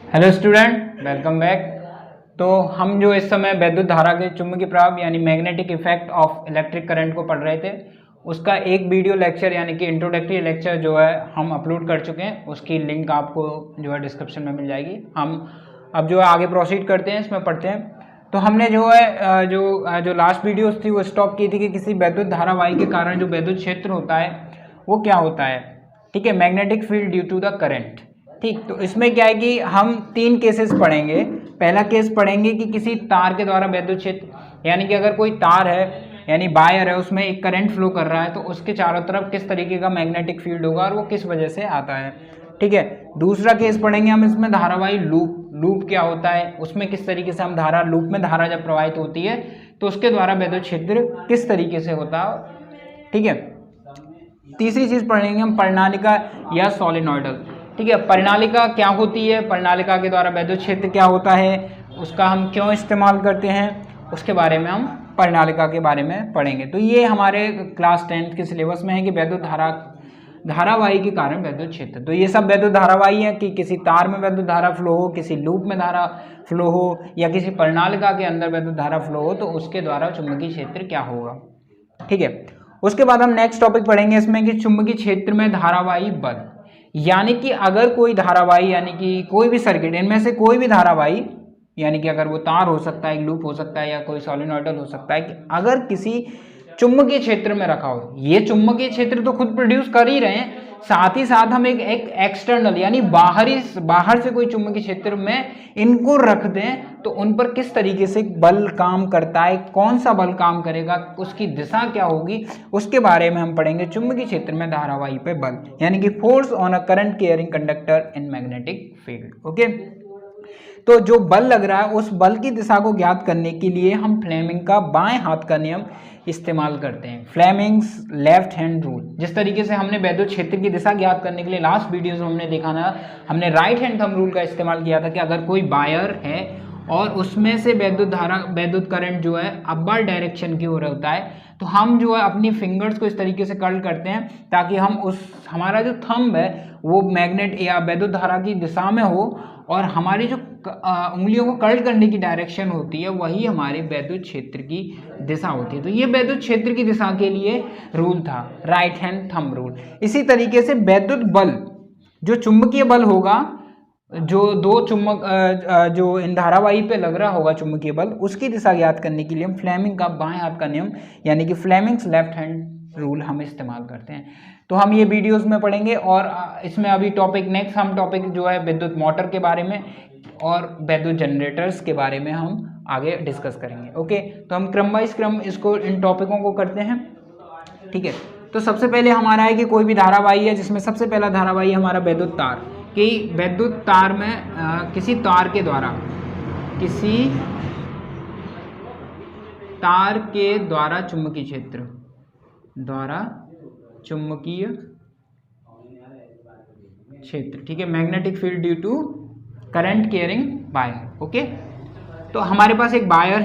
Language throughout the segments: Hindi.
Hello student, welcome back. तो हम जो इस समय वैद्युत धारा के चुंबकीय प्रभाव यानी magnetic effect of electric current को पढ़ रहे थे, उसका एक वीडियो लेक्चर यानी कि इंट्रोडक्टरी लेक्चर जो है हम अपलोड कर चुके हैं। उसकी लिंक आपको जो है डिस्क्रिप्शन में मिल जाएगी। हम अब जो है आगे प्रोसीड करते हैं, इसमें पढ़ते हैं। तो हमने जो है जो लास्ट वीडियोस थी वो स्टॉप की थी कि किसी वैद्युत धारावाही के कारण जो वैद्युत क्षेत्र होता है वो क्या होता है। ठीक है, magnetic field due to the current. ठीक, तो इसमें क्या है कि हम तीन केसेस पढ़ेंगे। पहला केस पढ़ेंगे कि किसी तार के द्वारा वैद्युत क्षेत्र यानी कि अगर कोई तार है यानी वायर है, उसमें एक करंट फ्लो कर रहा है तो उसके चारों तरफ किस तरीके का मैग्नेटिक फील्ड होगा और वो किस वजह से आता है। ठीक है, दूसरा केस पढ़ेंगे हम इसमें धारावाही लूप क्या होता है, उसमें किस तरीके से हम धारा लूप में धारा जब प्रवाहित होती है तो उसके द्वारा वैद्युत क्षेत्र किस तरीके से होता है। ठीक है, तीसरी चीज पढ़ेंगे हम प्रणालिका या सोलेनोइडल। ठीक है, प्रणालिका क्या होती है, प्रणालिका के द्वारा वैद्युत क्षेत्र क्या होता है, उसका हम क्यों इस्तेमाल करते हैं, उसके बारे में हम प्रणालिका के बारे में पढ़ेंगे। तो ये हमारे क्लास 10th के सिलेबस में है कि वैद्युत धारावाही के कारण वैद्युत क्षेत्र। तो ये सब वैद्युत धारावाही है कि किसी तार में वैद्युत धारा फ्लो हो, किसी लूप में धारा फ्लो हो या किसी प्रणालिका के अंदर वैद्युत धारा फ्लो हो, तो उसके द्वारा चुंबकीय क्षेत्र क्या होगा। ठीक है, उसके बाद हम नेक्स्ट टॉपिक पढ़ेंगे इसमें कि चुंबकीय क्षेत्र में धारावाही बल। यानी कि अगर कोई धारावाही यानी कि कोई भी सर्किट, इनमें से कोई भी धारावाही यानी कि अगर वो तार हो सकता है, एक लूप हो सकता है या कोई सोलेनोइडल हो सकता है, कि अगर किसी चुंबकीय क्षेत्र में रखा हो, ये चुंबकीय क्षेत्र तो खुद प्रोड्यूस कर ही रहे हैं, साथ ही साथ हम एक एक्सटर्नल यानी बाहर से कोई चुंबकीय क्षेत्र में इनको रख दें तो उन पर किस तरीके से बल काम करता है, कौन सा बल काम करेगा, उसकी दिशा क्या होगी, उसके बारे में हम पढ़ेंगे। चुंबकीय क्षेत्र में धारावाही पे बल यानी कि force on a current carrying conductor in magnetic field. Okay, तो जो बल लग रहा है उस बल की दिशा को ज्ञात करने के लिए हम फ्लेमिंग का बाएं हाथ का नियम इस्तेमाल करते हैं, फ्लेमिंग्स लेफ्ट हैंड रूल। जिस तरीके से हमने वैद्युत क्षेत्र की दिशा ज्ञात करने के लिए लास्ट वीडियोस में हमने देखा ना, हमने राइट हैंड थंब रूल का इस्तेमाल किया था कि अगर कोई वायर है और उसमें से वैद्युत करंट जो है अपर डायरेक्शन की ओर होता है, तो हम जो है अपनी फिंगर्स को इस तरीके से कर्ल करते हैं ताकि हम हमारा जो थंब है वो मैग्नेट या वैद्युत धारा की दिशा में हो और हमारी जो उंगलियों को कर्ल करने की डायरेक्शन होती है वही हमारे वैद्युत क्षेत्र की दिशा होती है। तो ये वैद्युत क्षेत्र की दिशा के लिए रूल था, राइट हैंड थंब रूल। इसी तरीके से वैद्युत बल, जो चुंबकीय बल होगा, जो दो चुंबक जो इन धारावाही पे लग रहा होगा चुंबकीय बल, उसकी दिशा ज्ञात करने के लिए हम फ्लेमिंग का बाएं हाथ का नियम यानी कि फ्लेमिंग्स लेफ्ट हैंड रूल हम इस्तेमाल करते हैं। तो हम ये वीडियोस में पढ़ेंगे और इसमें अभी नेक्स्ट हम टॉपिक जो है विद्युत मोटर के बारे में और वैद्युत जनरेटर्स के बारे में हम आगे डिस्कस करेंगे। ओके, तो हम क्रम इसको इन टॉपिकों को करते हैं। ठीक है, तो सबसे पहले हमारा है कि कोई भी धारावाही है जिसमें सबसे पहला धारावाही हमारा वैद्युत तार, कि वैद्युत तार में किसी तार के द्वारा चुंबकीय क्षेत्र, ठीक है, magnetic field due to current carrying wire. Okay, तो हमारे पास एक वायर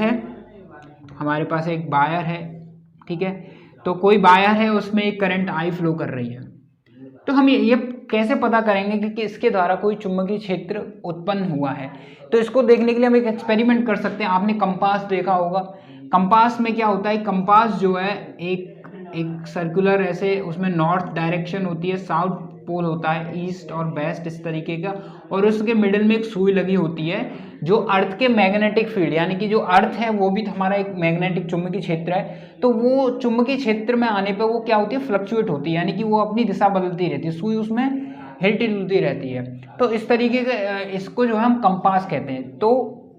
है, ठीक है, तो कोई वायर है उसमें एक करंट आई फ्लो कर रही है। तो हम ये कैसे पता करेंगे कि इसके द्वारा कोई चुंबकीय क्षेत्र उत्पन्न हुआ है। तो इसको देखने के लिए हम एक एक्सपेरिमेंट कर सकते हैं। आपने कंपास देखा होगा, कंपास में क्या होता है, कंपास जो है एक सर्कुलर ऐसे उसमें नॉर्थ डायरेक्शन होती है, साउथ पोल होता है, ईस्ट और वेस्ट इस तरीके का, और उसके मिडिल में एक सुई लगी होती है जो अर्थ के मैग्नेटिक फील्ड यानी कि जो अर्थ है वो भी हमारा एक मैग्नेटिक चुंबकीय क्षेत्र है, तो वो चुंबकीय क्षेत्र में आने पर वो क्या होती है, फ्लक्चुएट होती है, यानी कि वो अपनी दिशा बदलती रहती है, सुई उसमें हिलती डुलती रहती है। तो इस तरीके से इसको जो है हम कंपास कहते हैं। तो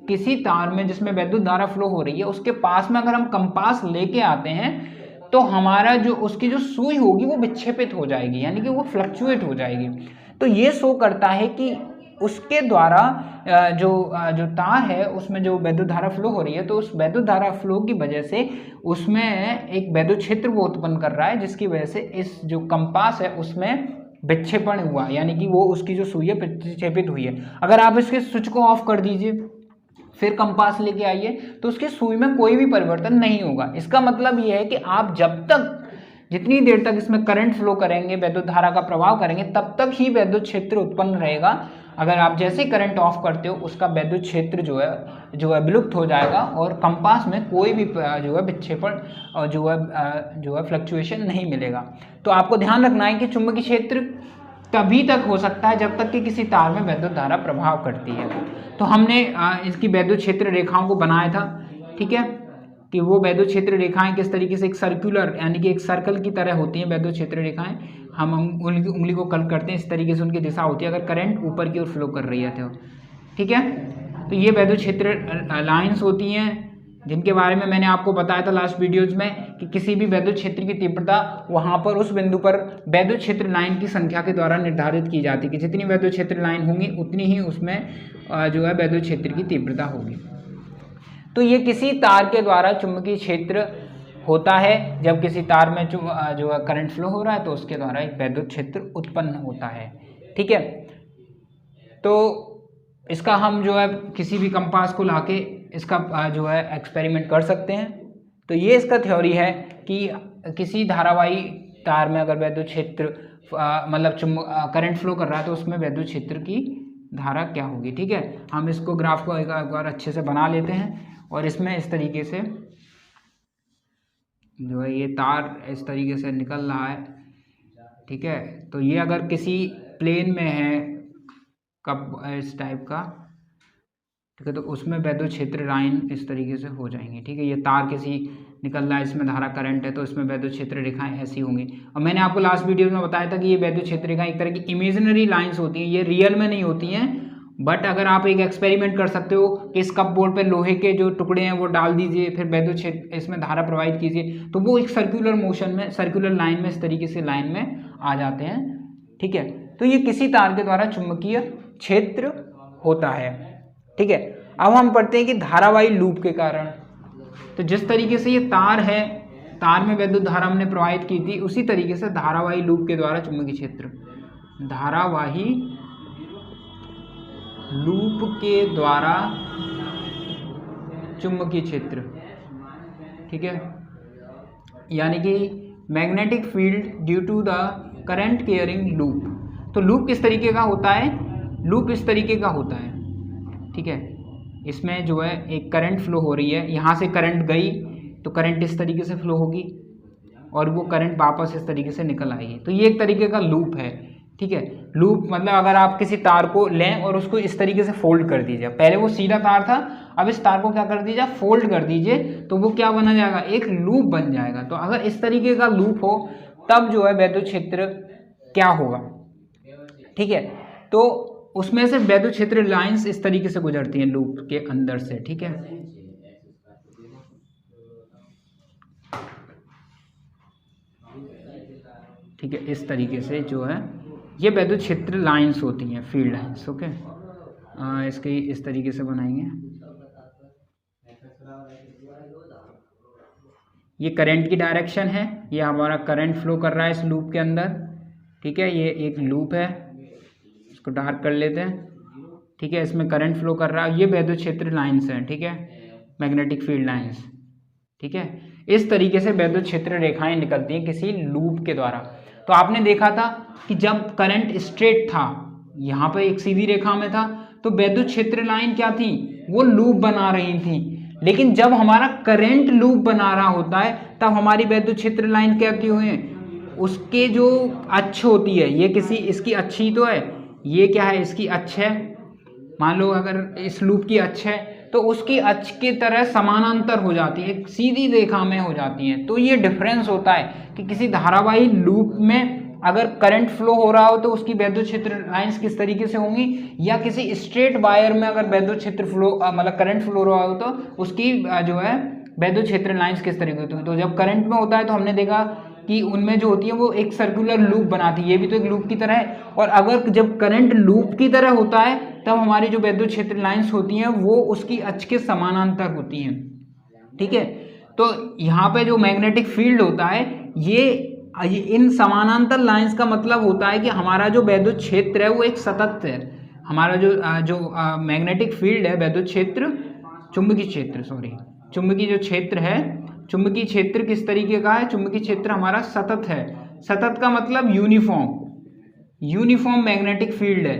किसी तार में जिसमें वैद्युत धारा फ्लो हो रही है उसके पास में अगर हम कंपास लेके आते हैं तो हमारा जो उसकी जो सुई होगी वो विक्षेपित हो जाएगी, यानी कि वो फ्लक्चुएट हो जाएगी। तो ये शो करता है कि उसके द्वारा जो तार है उसमें जो वैद्युत धारा फ्लो हो रही है, तो उस वैद्युत धारा फ्लो की वजह से उसमें एक वैद्युत क्षेत्र वो उत्पन्न कर रहा है, जिसकी वजह से इस जो कंपास है उसमें विक्षेपण हुआ, यानी कि वो उसकी जो सुई है विक्षेपित हुई है। अगर आप इसके स्विच को ऑफ कर दीजिए फिर कंपास लेके आइए तो उसकी सुई में कोई भी परिवर्तन नहीं होगा। इसका मतलब ये है कि आप जब तक जितनी देर तक इसमें करंट फ्लो करेंगे, वैद्युत धारा का प्रभाव करेंगे, तब तक ही वैद्युत क्षेत्र उत्पन्न रहेगा। अगर आप जैसे करंट ऑफ करते हो उसका वैद्युत क्षेत्र जो है विलुप्त हो जाएगा और कंपास में कोई भी जो है विक्षेपण और जो है फ्लक्चुएशन नहीं मिलेगा। तो आपको ध्यान रखना है कि चुंबकीय क्षेत्र तभी तक हो सकता है जब तक कि किसी तार में वैद्युत धारा प्रभाव करती है। तो हमने इसकी वैद्युत क्षेत्र रेखाओं को बनाया था, ठीक है, कि वो वैद्युत क्षेत्र रेखाएं किस तरीके से एक सर्कुलर यानी कि एक सर्कल की तरह होती हैं वैद्युत क्षेत्र रेखाएं। हम उंगली को कल करते हैं, इस तरीके से उनकी दिशा होती है अगर करंट ऊपर की ओर फ्लो कर रही है तो, ठीक है। तो ये वैद्युत क्षेत्र लाइंस होती हैं जिनके बारे में मैंने आपको बताया था लास्ट वीडियोज में कि किसी भी वैद्युत क्षेत्र की तीव्रता वहाँ पर उस बिंदु पर वैद्युत क्षेत्र लाइन की संख्या के द्वारा निर्धारित की जाती है कि जितनी वैद्युत क्षेत्र लाइन होंगी उतनी ही उसमें जो है वैद्युत क्षेत्र की तीव्रता होगी। तो ये किसी तार के द्वारा चुंबकीय क्षेत्र होता है जब किसी तार में जो है करंट फ्लो हो रहा है तो उसके द्वारा एक वैद्युत क्षेत्र उत्पन्न होता है, ठीक है। तो इसका हम जो है किसी भी कंपास को लाके इसका जो है एक्सपेरिमेंट कर सकते हैं। तो ये इसका थ्योरी है कि किसी धारावाही तार में अगर वैद्युत क्षेत्र मतलब करंट फ्लो कर रहा है तो उसमें वैद्युत क्षेत्र की धारा क्या होगी, ठीक है। हम इसको ग्राफ को एक बार अच्छे से बना लेते हैं और इसमें इस तरीके से जो है ये तार इस तरीके से निकल रहा है, ठीक है। तो ये अगर किसी प्लेन में है कब इस टाइप का, ठीक है, तो उसमें वैद्युत क्षेत्र लाइन इस तरीके से हो जाएंगी, ठीक है। ये तार किसी निकल रहा है, इसमें धारा करंट है तो इसमें वैद्युत क्षेत्र रेखाएं ऐसी होंगी। और मैंने आपको लास्ट वीडियो में बताया था कि ये वैद्युत क्षेत्र रेखाएं एक तरह की इमेजिनरी लाइंस होती हैं, ये रियल में नहीं होती हैं। बट अगर आप एक एक्सपेरिमेंट कर सकते हो कि इस कप बोर्ड पे लोहे के जो टुकड़े हैं वो डाल दीजिए, फिर वैद्युत क्षेत्र इसमें धारा प्रवाहित कीजिए, तो वो एक सर्कुलर मोशन में, सर्कुलर लाइन में, इस तरीके से लाइन में आ जाते हैं, ठीक है। तो ये किसी तार के द्वारा चुंबकीय क्षेत्र होता है, ठीक है। अब हम पढ़ते हैं कि धारावाही लूप के कारण। तो जिस तरीके से ये तार है, तार में वैद्युत धारा हमने प्रवाहित की थी, उसी तरीके से धारावाही लूप के द्वारा चुंबकीय क्षेत्र, धारावाही लूप के द्वारा चुंबकीय क्षेत्र, ठीक है, यानी कि magnetic field due to the current carrying loop. तो लूप किस तरीके का होता है? लूप इस तरीके का होता है, ठीक है। इसमें जो है एक करंट फ्लो हो रही है, यहाँ से करंट गई तो करंट इस तरीके से फ्लो होगी और वो करंट वापस इस तरीके से निकल आएगी। तो ये एक तरीके का लूप है, ठीक है। लूप मतलब अगर आप किसी तार को लें और उसको इस तरीके से फोल्ड कर दीजिए, पहले वो सीधा तार था, अब इस तार को क्या कर दीजिए, फोल्ड कर दीजिए, तो वो क्या बना जाएगा, एक लूप बन जाएगा। तो अगर इस तरीके का लूप हो तब जो है वैद्युत क्षेत्र क्या होगा, ठीक है। तो उसमें से वैद्युत क्षेत्र लाइंस इस तरीके से गुजरती हैं लूप के अंदर से, ठीक है। ठीक है, इस तरीके से जो है ये वैद्युत क्षेत्र लाइंस होती हैं, फील्ड लाइंस, ओके। इसके इस तरीके से बनाएंगे। ये करंट की डायरेक्शन है, ये हमारा करंट फ्लो कर रहा है इस लूप के अंदर, ठीक है। ये एक लूप है, इसको डार्क कर लेते हैं, ठीक है। इसमें करंट फ्लो कर रहा है, ये वैद्युत क्षेत्र लाइंस हैं, ठीक है, मैग्नेटिक फील्ड लाइंस, ठीक है। इस तरीके से वैद्युत क्षेत्र रेखाएं निकलती हैं किसी लूप के द्वारा। तो आपने देखा था कि जब करंट स्ट्रेट था, यहाँ पर एक सीधी रेखा में था, तो वैद्युत क्षेत्र लाइन क्या थी, वो लूप बना रही थी। लेकिन जब हमारा करंट लूप बना रहा होता है तब हमारी वैद्युत क्षेत्र लाइन क्या होती है, उसके जो अक्ष होती है, ये किसी इसकी अक्ष ही तो है, ये क्या है, इसकी अक्ष है। मान लो अगर इस लूप की अक्ष है तो उसकी अक्ष की तरह समानांतर हो जाती है, एक सीधी रेखा में हो जाती है। तो ये डिफरेंस होता है कि किसी धारावाही लूप में अगर करंट फ्लो हो रहा हो तो उसकी वैद्युत क्षेत्र लाइंस किस तरीके से होंगी, या किसी स्ट्रेट वायर में अगर वैद्युत क्षेत्र फ्लो मतलब करंट फ्लो हो रहा हो तो उसकी जो है वैद्युत क्षेत्र लाइंस किस तरीके होती है। तो जब करंट में होता है तो हमने देखा कि उनमें जो होती है वो एक सर्कुलर लूप बनाती है, ये भी तो एक लूप की तरह है। और अगर जब करंट लूप की तरह होता है तब हमारी जो वैद्युत क्षेत्र लाइंस होती हैं वो उसकी अक्ष के समानांतर होती हैं, ठीक है। तो यहाँ पे जो मैग्नेटिक फील्ड होता है ये इन समानांतर लाइंस का मतलब होता है कि हमारा जो वैद्युत क्षेत्र है वो एक सतत है। हमारा जो मैग्नेटिक फील्ड है, वैद्युत क्षेत्र, चुंबकीय क्षेत्र, सॉरी, चुंबकीय जो क्षेत्र है, चुंबकीय क्षेत्र किस तरीके का है, चुंबकीय क्षेत्र हमारा सतत है। सतत का मतलब यूनिफॉर्म मैग्नेटिक फील्ड है,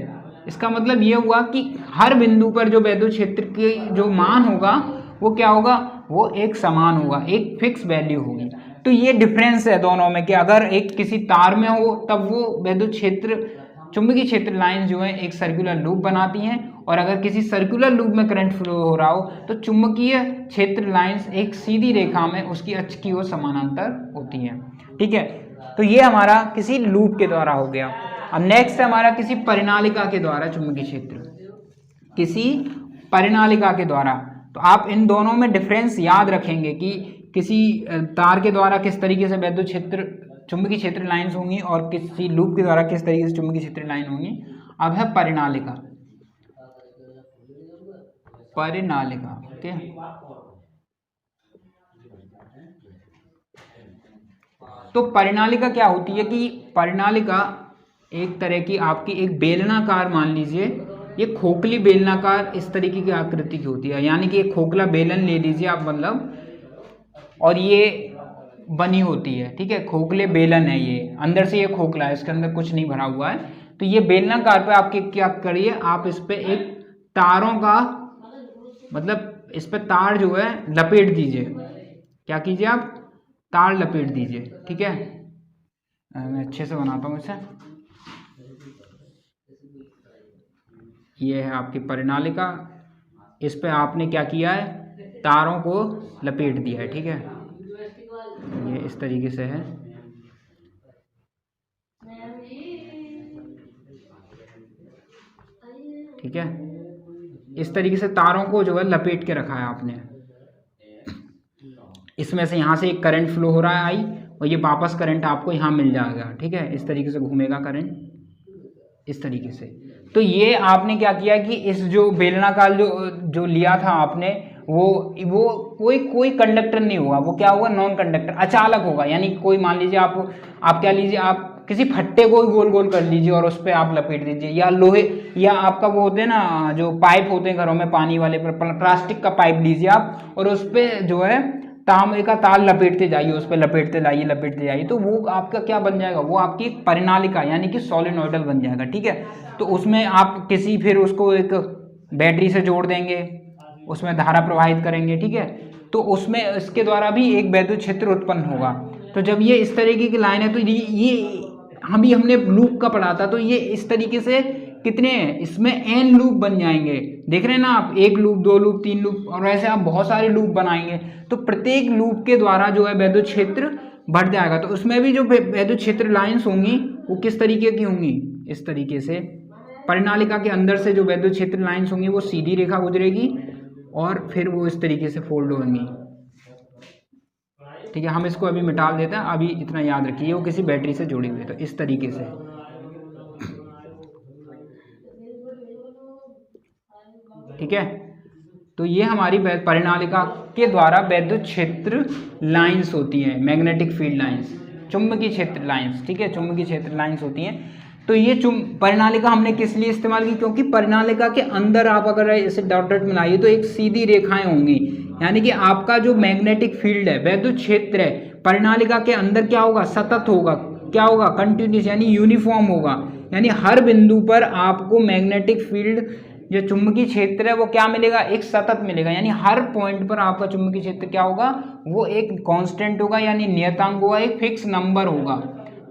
इसका मतलब ये हुआ कि हर बिंदु पर जो वैद्युत क्षेत्र की जो मान होगा वो क्या होगा, वो एक समान होगा, एक फिक्स वैल्यू होगी। तो ये डिफरेंस है दोनों में कि अगर एक किसी तार में हो तब वो वैद्युत क्षेत्र, चुंबकीय क्षेत्र लाइन जो है एक सर्कुलर लूप बनाती हैं, और अगर किसी सर्कुलर लूप में करंट फ्लो हो रहा हो तो चुंबकीय क्षेत्र लाइंस एक सीधी रेखा में उसकी अक्ष की ओर समानांतर होती हैं। ठीक है, तो ये हमारा किसी लूप के द्वारा हो गया। अब नेक्स्ट है हमारा किसी परिनालिका के द्वारा चुंबकीय क्षेत्र, किसी परिनालिका के द्वारा। तो आप इन दोनों में डिफरेंस याद रखेंगे कि किसी तार के द्वारा किस तरीके से वैद्युत क्षेत्र, चुंबकीय क्षेत्र लाइंस होंगी, और किसी लूप के द्वारा किस तरीके से चुंबकीय क्षेत्र लाइन होंगी। अब है परिनालिका, परिनालिका। ओके, तो परिनालिका क्या होती है कि परिनालिका एक तरह की आपकी एक बेलनाकार, मान लीजिए ये खोखली बेलनाकार इस तरीके की आकृति की होती है, यानी कि एक खोखला बेलन ले लीजिए आप मतलब, और ये बनी होती है। ठीक है, खोखले बेलन है, ये अंदर से ये खोखला है, इसके अंदर कुछ नहीं भरा हुआ है। तो ये बेलनाकार पे आपके क्या करिए, आप इस पे एक तारों का मतलब इस पे तार जो है लपेट दीजिए। क्या कीजिए आप, तार लपेट दीजिए। ठीक है, मैं अच्छे से बनाता हूँ इसे। ये है आपकी परिनालिका, इस पे आपने क्या किया है, तारों को लपेट दिया है। ठीक है, ये इस तरीके से है। ठीक है, इस तरीके से तारों को जो है लपेट के रखा है आपने। इसमें से यहाँ से एक करंट फ्लो हो रहा है आई, और ये वापस करंट आपको यहाँ मिल जाएगा। ठीक है, इस तरीके से घूमेगा करंट, इस तरीके से। तो ये आपने क्या किया कि इस जो बेलनाकार जो लिया था आपने, वो कोई कंडक्टर नहीं होगा, वो क्या होगा, नॉन कंडक्टर, अचालक होगा। यानी कोई मान लीजिए आप क्या लीजिए, आप किसी फट्टे को गोल गोल कर लीजिए और उस पर आप लपेट दीजिए, या लोहे, या आपका वो होते हैं ना जो पाइप होते हैं घरों में पानी वाले, प्लास्टिक का पाइप लीजिए आप, और उस पर जो है तांबे का तार लपेटते जाइए, उस पर लपेटते जाइए, तो वो आपका क्या बन जाएगा, वो आपकी परिनालिका यानी कि सोलेनोइडल बन जाएगा। ठीक है, तो उसमें आप किसी फिर उसको एक बैटरी से जोड़ देंगे, उसमें धारा प्रवाहित करेंगे। ठीक है, तो उसमें इसके द्वारा भी एक वैद्युत क्षेत्र उत्पन्न होगा। तो जब ये इस तरीके की लाइन है, तो ये हमने लूप का पढ़ा था, तो ये इस तरीके से कितने हैं, इसमें n लूप बन जाएंगे। देख रहे हैं ना आप, एक लूप, दो लूप, तीन लूप, और ऐसे आप बहुत सारे लूप बनाएंगे। तो प्रत्येक लूप के द्वारा जो है वैद्युत क्षेत्र बढ़ जाएगा। तो उसमें भी जो वैद्युत क्षेत्र लाइंस होंगी वो किस तरीके की होंगी, इस तरीके से। परिनालिका के अंदर से जो वैद्युत क्षेत्र लाइंस होंगी वो सीधी रेखा गुजरेगी, और फिर वो इस तरीके से फोल्ड होंगी। ठीक है, हम इसको अभी मिटा देते हैं, अभी इतना याद रखिए, वो किसी बैटरी से जुड़ी हुई है, तो इस तरीके से। ठीक है, तो ये हमारी परिनालिका के द्वारा वैद्युत क्षेत्र लाइंस होती हैं, मैग्नेटिक फील्ड लाइंस, चुंबकीय क्षेत्र लाइंस। ठीक है, चुंबकीय क्षेत्र लाइंस होती हैं। तो ये परिनालिका हमने किस लिए इस्तेमाल की, क्योंकि परिनालिका के अंदर आप अगर इसे डॉट डॉट मिलाइए तो एक सीधी रेखाएं होंगी, यानी कि आपका जो मैग्नेटिक फील्ड है, वैद्युत क्षेत्र है, परिनालिका के अंदर क्या होगा, सतत होगा, क्या होगा, कंटिन्यूस यानी यूनिफॉर्म होगा। यानी हर बिंदु पर आपको मैग्नेटिक फील्ड जो चुंबकीय क्षेत्र है वो क्या मिलेगा, एक सतत मिलेगा। यानी हर पॉइंट पर आपका चुंबकीय क्षेत्र क्या होगा, वो एक कांस्टेंट होगा, यानी नियतांक होगा, एक फिक्स नंबर होगा।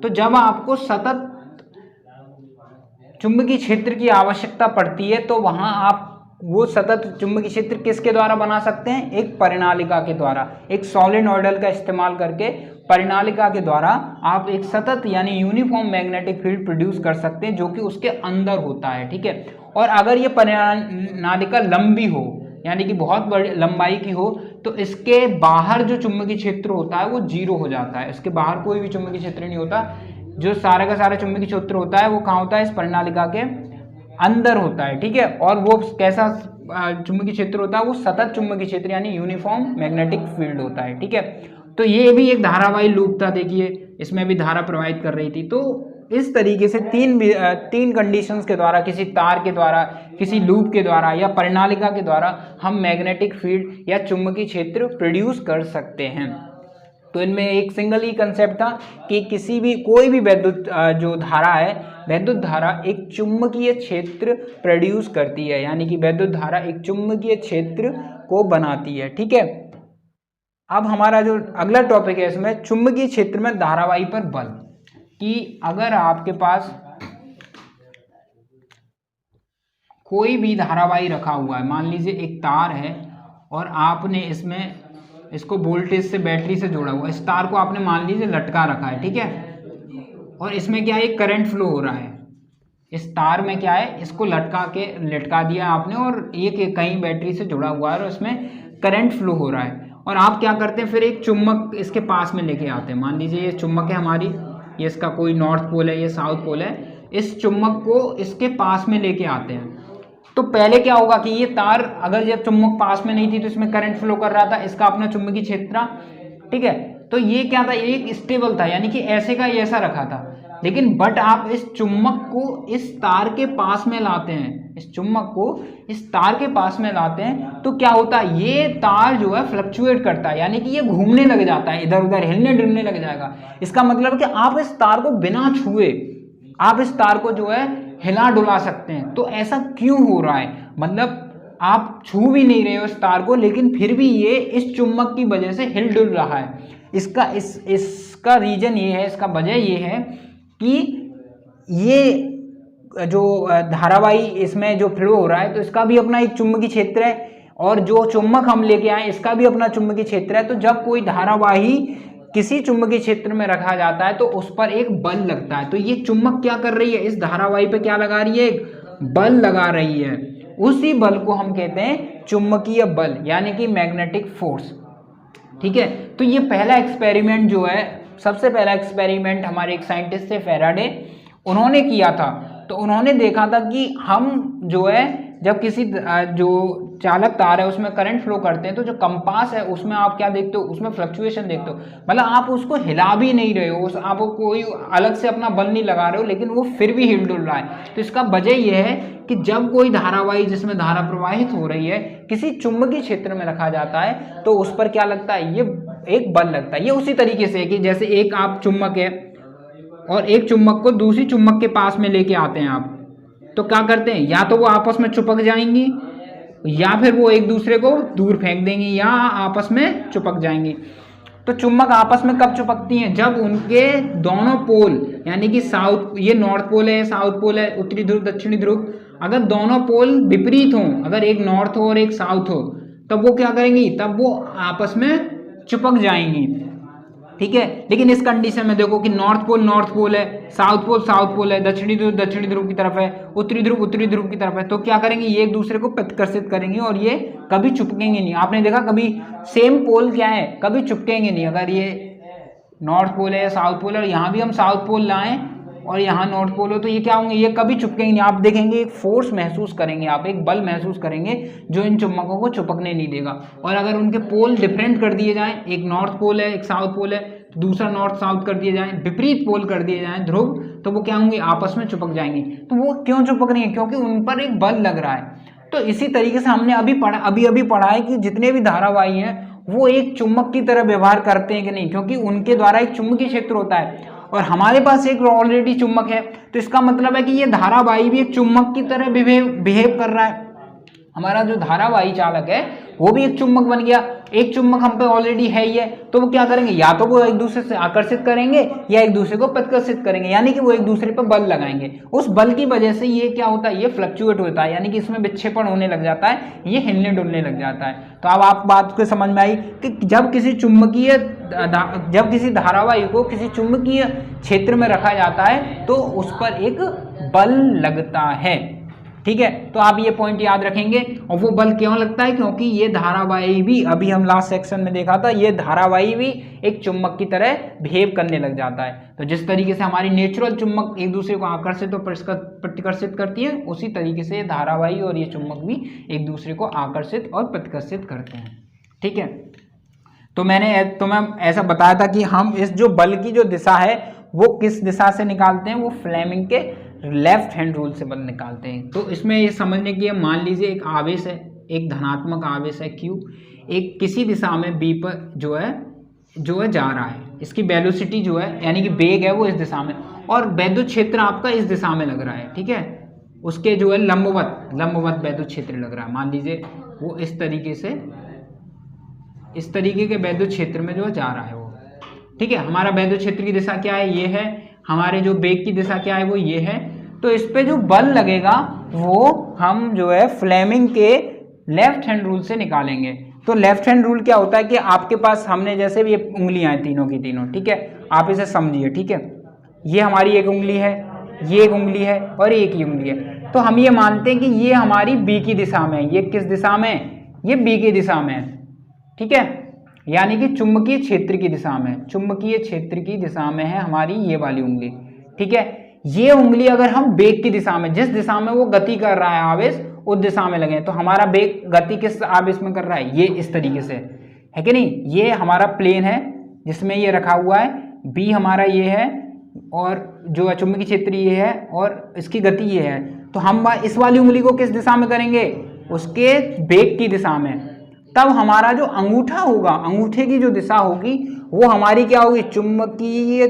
तो जब आपको सतत चुंबकीय क्षेत्र की आवश्यकता पड़ती है तो वहां आप वो सतत चुंबकीय क्षेत्र किसके द्वारा बना सकते हैं, एक परिनालिका के द्वारा, एक सोलेनोइडल का इस्तेमाल करके परिनालिका के द्वारा आप एक सतत यानी यूनिफॉर्म मैग्नेटिक फील्ड प्रोड्यूस कर सकते हैं, जो कि उसके अंदर होता है। ठीक है, और अगर ये परिनालिका लंबी हो, यानी कि बहुत बड़ी लंबाई की हो, तो इसके बाहर जो चुंबकीय क्षेत्र होता है वो जीरो हो जाता है। इसके बाहर कोई भी चुंबकीय क्षेत्र नहीं होता, जो सारा का सारा चुंबकीय क्षेत्र होता है वो कहाँ होता है, इस परिनालिका के अंदर होता है। ठीक है, और वो कैसा चुंबकीय क्षेत्र होता है, वो सतत चुंबकीय क्षेत्र यानी यूनिफॉर्म मैग्नेटिक फील्ड होता है। ठीक है, तो ये भी एक धारावाही लूप था, देखिए इसमें भी धारा प्रवाहित कर रही थी। तो इस तरीके से तीन कंडीशंस के द्वारा, किसी तार के द्वारा, किसी लूप के द्वारा या परिनालिका के द्वारा हम मैग्नेटिक फील्ड या चुंबकीय क्षेत्र प्रोड्यूस कर सकते हैं। तो इनमें एक सिंगल ही कंसेप्ट था कि किसी भी कोई भी वैद्युत जो धारा है वैद्युत धारा एक चुंबकीय क्षेत्र प्रोड्यूस करती है, यानी कि वैद्युत धारा एक चुंबकीय क्षेत्र को बनाती है। ठीक है, अब हमारा जो अगला टॉपिक है इसमें चुंबकीय क्षेत्र में धारावाही पर बल, कि अगर आपके पास कोई भी धारावाही रखा हुआ है, मान लीजिए एक तार है और आपने इसको वोल्टेज से बैटरी से जोड़ा हुआ, इस तार को आपने मान लीजिए लटका रखा है। ठीक है, और इसमें क्या है, एक करंट फ्लो हो रहा है, इस तार में क्या है, इसको लटका दिया आपने और ये कहीं बैटरी से जुड़ा हुआ है और उसमें करंट फ्लो हो रहा है। और आप क्या करते हैं, फिर एक चुम्बक इसके पास में लेके आते हैं। मान लीजिए ये चुम्बक है हमारी, ये इसका कोई नॉर्थ पोल है, ये साउथ पोल है, इस चुम्बक को इसके पास में लेके आते हैं। तो पहले क्या होगा कि ये तार, अगर जब चुम्बक पास में नहीं थी तो इसमें करंट फ्लो कर रहा था, इसका अपना चुंबकीय क्षेत्र था। ठीक है, तो ये क्या था, एक स्टेबल था, यानी कि ऐसे का ऐसा रखा था। लेकिन बट आप इस चुम्बक को इस तार के पास में लाते हैं, इस चुम्बक को इस तार के पास में लाते हैं, तो क्या होता है, ये तार जो है फ्लक्चुएट करता है, यानी कि ये घूमने लग जाता है, इधर उधर हिलने डुलने लग जाएगा। इसका मतलब कि आप इस तार को बिना छुए आप इस तार को जो है हिला डुला सकते हैं। तो ऐसा क्यों हो रहा है, मतलब आप छू भी नहीं रहे हो इस तार को, लेकिन फिर भी ये इस चुम्बक की वजह से हिल डुल रहा है। इसका रीजन ये है, इसका वजह ये है कि ये जो धारावाही इसमें जो फ्लो हो रहा है, तो इसका भी अपना एक चुंबकीय क्षेत्र है, और जो चुम्बक हम लेके आए इसका भी अपना चुंबकीय क्षेत्र है। तो जब कोई धारावाही किसी चुंबकीय क्षेत्र में रखा जाता है तो उस पर एक बल लगता है। तो ये चुम्बक क्या कर रही है, इस धारावाही पे क्या लगा रही है, एक बल लगा रही है। उसी बल को हम कहते हैं चुंबकीय बल, यानी कि मैग्नेटिक फोर्स। ठीक है, तो ये पहला एक्सपेरिमेंट जो है, सबसे पहला एक्सपेरिमेंट हमारे एक साइंटिस्ट थे फैराडे, उन्होंने किया था। तो उन्होंने देखा था कि हम जो है जब किसी जो चालक तार है उसमें करंट फ्लो करते हैं, तो जो कंपास है उसमें आप क्या देखते हो, उसमें फ्लक्चुएशन देखते हो, मतलब आप उसको हिला भी नहीं रहे हो, आप कोई अलग से अपना बल नहीं लगा रहे हो, लेकिन वो फिर भी हिल डुल रहा है। तो इसका वजह यह है कि जब कोई धारावाही जिसमें धारा प्रवाहित हो रही है किसी चुंबकीय क्षेत्र में रखा जाता है, तो उस पर क्या लगता है, ये एक बल लगता है। ये उसी तरीके से है कि जैसे एक आप चुम्बक है और एक चुम्बक को दूसरी चुम्बक के पास में लेके आते हैं आप, तो क्या करते हैं, या तो वो आपस में चिपक जाएंगी या फिर वो एक दूसरे को दूर फेंक देंगी या आपस में चिपक जाएंगी। तो चुम्बक आपस में कब चिपकती हैं, जब उनके दोनों पोल, यानी कि साउथ, ये नॉर्थ पोल है, साउथ पोल है, उत्तरी ध्रुव दक्षिणी ध्रुव, अगर दोनों पोल विपरीत हों, अगर एक नॉर्थ हो और एक साउथ हो, तब वो क्या करेंगी, तब वो आपस में चिपक जाएंगी। ठीक है, लेकिन इस कंडीशन में देखो कि नॉर्थ पोल है, साउथ पोल है, दक्षिणी ध्रुव की तरफ है, उत्तरी ध्रुव की तरफ है, तो क्या करेंगे, ये एक दूसरे को प्रतिकर्षित करेंगे और ये कभी चिपकेंगे नहीं। आपने देखा कभी सेम पोल क्या है, कभी चिपकेंगे नहीं। अगर ये नॉर्थ पोल है या साउथ पोल है और यहाँ भी हम साउथ पोल लाएं और यहाँ नॉर्थ पोल हो, तो ये क्या होंगे, ये कभी चिपकेंगे नहीं। आप देखेंगे एक फोर्स महसूस करेंगे, आप एक बल महसूस करेंगे जो इन चुम्बकों को चिपकने नहीं देगा। और अगर उनके पोल डिफरेंट कर दिए जाएं, एक नॉर्थ पोल है एक साउथ पोल है, तो दूसरा नॉर्थ साउथ कर दिए जाएं, विपरीत पोल कर दिए जाएं ध्रुव, तो वो क्या होंगे, आपस में चिपक जाएंगे। तो वो क्यों चिपक रही है, क्योंकि उन पर एक बल लग रहा है। तो इसी तरीके से हमने अभी पढ़ा है कि जितने भी धारावाही हैं वो एक चुम्बक की तरह व्यवहार करते हैं कि नहीं, क्योंकि उनके द्वारा एक चुंबकीय क्षेत्र होता है और हमारे पास एक ऑलरेडी चुम्बक है। तो इसका मतलब है कि ये धारावाही भी एक चुम्बक की तरह बिहेव कर रहा है। हमारा जो धारावाही चालक है वो भी एक चुम्बक बन गया, एक चुम्बक हम पे ऑलरेडी है ही है, तो वो क्या करेंगे, या तो वो एक दूसरे से आकर्षित करेंगे या एक दूसरे को प्रतिकर्षित करेंगे, यानी कि वो एक दूसरे पर बल लगाएंगे। उस बल की वजह से ये क्या होता है, ये फ्लक्चुएट होता है, यानी कि इसमें विक्षेपण होने लग जाता है, ये हिलने डुलने लग जाता है। तो अब आप बात को समझ में आई कि जब किसी धारावाही को किसी चुंबकीय क्षेत्र में रखा जाता है तो उस पर एक बल लगता है। ठीक है, तो आप ये पॉइंट याद रखेंगे। और वो बल क्यों लगता है, क्योंकि ये धारावाही भी, अभी हम लास्ट सेक्शन में देखा था, ये धारावाही भी एक चुम्बक की तरह बिहेव करने लग जाता है। तो जिस तरीके से हमारी नेचुरल चुम्बक एक दूसरे को आकर्षित और प्रतिकर्षित करती है, उसी तरीके से धारावाही और ये चुम्बक भी एक दूसरे को आकर्षित और प्रतिकर्षित करते हैं। ठीक है, तो मैं ऐसा बताया था कि हम इस जो बल की जो दिशा है वो किस दिशा से निकालते हैं, वो फ्लेमिंग के लेफ्ट हैंड रूल से बल निकालते हैं। तो इसमें ये समझने की, मान लीजिए एक आवेश है, एक धनात्मक आवेश है Q, एक किसी दिशा में B पर जो है जा रहा है, इसकी वेलोसिटी जो है यानी कि वेग है वो इस दिशा में, और वैद्युत क्षेत्र आपका इस दिशा में लग रहा है, ठीक है, उसके जो है लंबवत वैद्युत क्षेत्र लग रहा है। मान लीजिए वो इस तरीके से, इस तरीके के वैद्युत क्षेत्र में जो जा रहा है वो, ठीक है। हमारा वैद्युत क्षेत्र की दिशा क्या है, ये है। हमारे जो बेग की दिशा क्या है, वो ये है। तो इस पे जो बल लगेगा वो हम जो है फ्लेमिंग के लेफ्ट हैंड रूल से निकालेंगे। तो लेफ्ट हैंड रूल क्या होता है कि आपके पास, हमने जैसे भी ये उंगलियां हैं तीनों की तीनों, ठीक है, आप इसे समझिए, ठीक है। ये हमारी एक उंगली है, ये एक उंगली है और एक ही उंगली है। तो हम ये मानते हैं कि ये हमारी बी की दिशा में है। ये किस दिशा में है, ये बी की दिशा में है, ठीक है, यानी कि चुंबकीय क्षेत्र की दिशा में, चुंबकीय क्षेत्र की दिशा में है हमारी ये वाली उंगली, ठीक है। ये उंगली अगर हम बेग की दिशा में, जिस दिशा में वो गति कर रहा है आवेश, उस दिशा में लगे, तो हमारा बेग गति किस आवेश में कर रहा है, ये इस तरीके से है कि नहीं। ये हमारा प्लेन है जिसमें ये रखा हुआ है, बी हमारा ये है और जो चुंबकीय क्षेत्र ये है और इसकी गति ये है। तो हम इस वाली उंगली को किस दिशा में करेंगे, उसके बेग की दिशा में। तब हमारा जो अंगूठा होगा, अंगूठे की जो दिशा होगी वो हमारी क्या होगी, चुंबकीय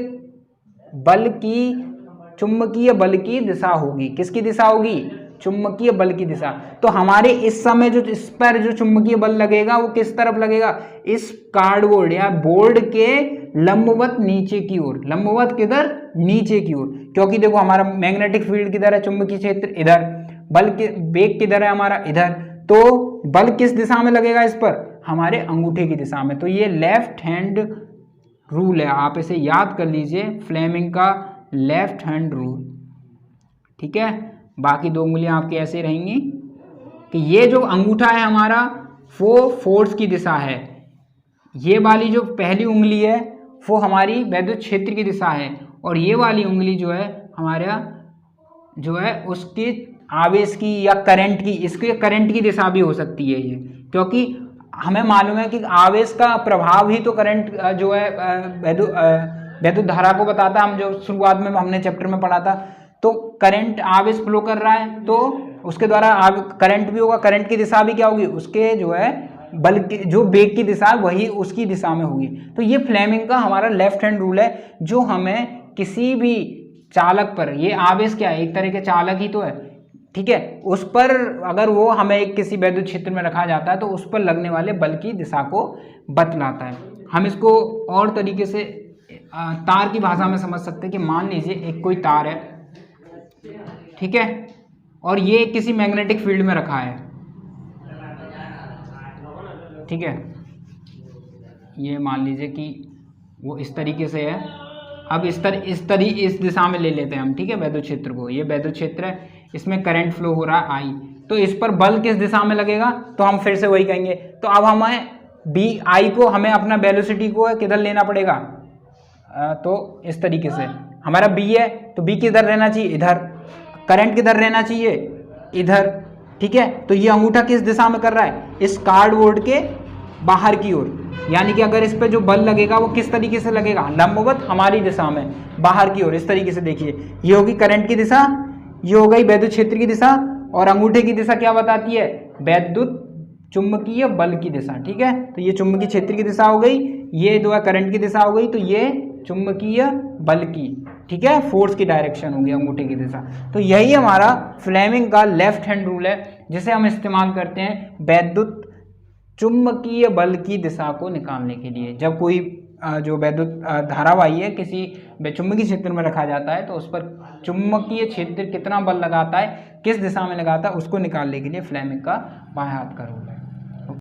बल की दिशा होगी। किसकी दिशा होगी, चुंबकीय बल की दिशा। तो हमारे इस समय जो इस पर जो चुंबकीय बल लगेगा वो किस तरफ लगेगा, इस कार्डबोर्ड या बोर्ड के लंबवत नीचे की ओर। लंबवत किधर, नीचे की ओर, क्योंकि देखो हमारा मैग्नेटिक फील्ड किधर है, चुंबकीय क्षेत्र इधर, बल के बेग किधर है हमारा, इधर। तो बल किस दिशा में लगेगा इस पर, हमारे अंगूठे की दिशा में। तो ये लेफ्ट हैंड रूल है, आप इसे याद कर लीजिए, फ्लेमिंग का लेफ्ट हैंड रूल, ठीक है। बाकी दो उंगलियां आपकी ऐसे रहेंगी कि ये जो अंगूठा है हमारा वो फोर्स की दिशा है, ये वाली जो पहली उंगली है वो हमारी वैद्युत क्षेत्र की दिशा है, और ये वाली उंगली जो है हमारा जो है उसकी आवेश की या करंट की, इसके करंट की दिशा भी हो सकती है ये, क्योंकि हमें मालूम है कि आवेश का प्रभाव ही तो करंट जो है वैद्युत धारा को बताता है। हम जो शुरुआत में हमने चैप्टर में पढ़ा था, तो करंट आवेश फ्लो कर रहा है तो उसके द्वारा करंट भी होगा, करंट की दिशा भी क्या होगी, उसके जो है बल की जो बेग की दिशा है वही उसकी दिशा में होगी। तो ये फ्लेमिंग का हमारा लेफ्ट हैंड रूल है, जो हमें किसी भी चालक पर, ये आवेश क्या है, एक तरह के चालक ही तो है, ठीक है, उस पर अगर वो हमें किसी वैद्युत क्षेत्र में रखा जाता है तो उस पर लगने वाले बल की दिशा को बतलाता है। हम इसको और तरीके से तार की भाषा में समझ सकते हैं कि मान लीजिए एक कोई तार है, ठीक है, और ये किसी मैग्नेटिक फील्ड में रखा है, ठीक है, ये मान लीजिए कि वो इस तरीके से है। अब इस दिशा में ले लेते हैं हम, ठीक है, वैद्युत क्षेत्र को, ये वैद्युत क्षेत्र है, इसमें करंट फ्लो हो रहा है आई, तो इस पर बल किस दिशा में लगेगा, तो हम फिर से वही कहेंगे। तो अब हमें बी आई को, हमें अपना वेलोसिटी को किधर लेना पड़ेगा, तो इस तरीके से हमारा बी है तो बी किधर रहना चाहिए, इधर, करंट किधर रहना चाहिए, इधर, ठीक है। तो ये अंगूठा किस दिशा में कर रहा है, इस कार्डबोर्ड के बाहर की ओर, यानी कि अगर इस पे जो बल लगेगा वो किस तरीके से लगेगा, लंबवत हमारी दिशा में, बाहर की ओर, इस तरीके से। देखिए ये होगी करंट की दिशा, ये हो गई वैद्युत क्षेत्र की दिशा, और अंगूठे की दिशा क्या बताती है, वैद्युत चुंबकीय बल की दिशा, ठीक है। तो ये चुंबकीय क्षेत्र की दिशा हो गई, ये जो है करंट की दिशा हो गई, तो ये चुंबकीय बल की, ठीक है, फोर्स की डायरेक्शन होगी अंगूठे की दिशा। तो यही हमारा फ्लेमिंग का लेफ्ट हैंड रूल है, जिसे हम इस्तेमाल करते हैं वैद्युत चुंबकीय बल की दिशा को निकालने के लिए। जब कोई जो वैद्युत धारावाही है किसी चुंबकीय क्षेत्र में रखा जाता है तो उस पर चुंबकीय क्षेत्र कितना बल लगाता है, किस दिशा में लगाता है, उसको निकालने के लिए फ्लेमिंग का बाएं हाथ का रूल है।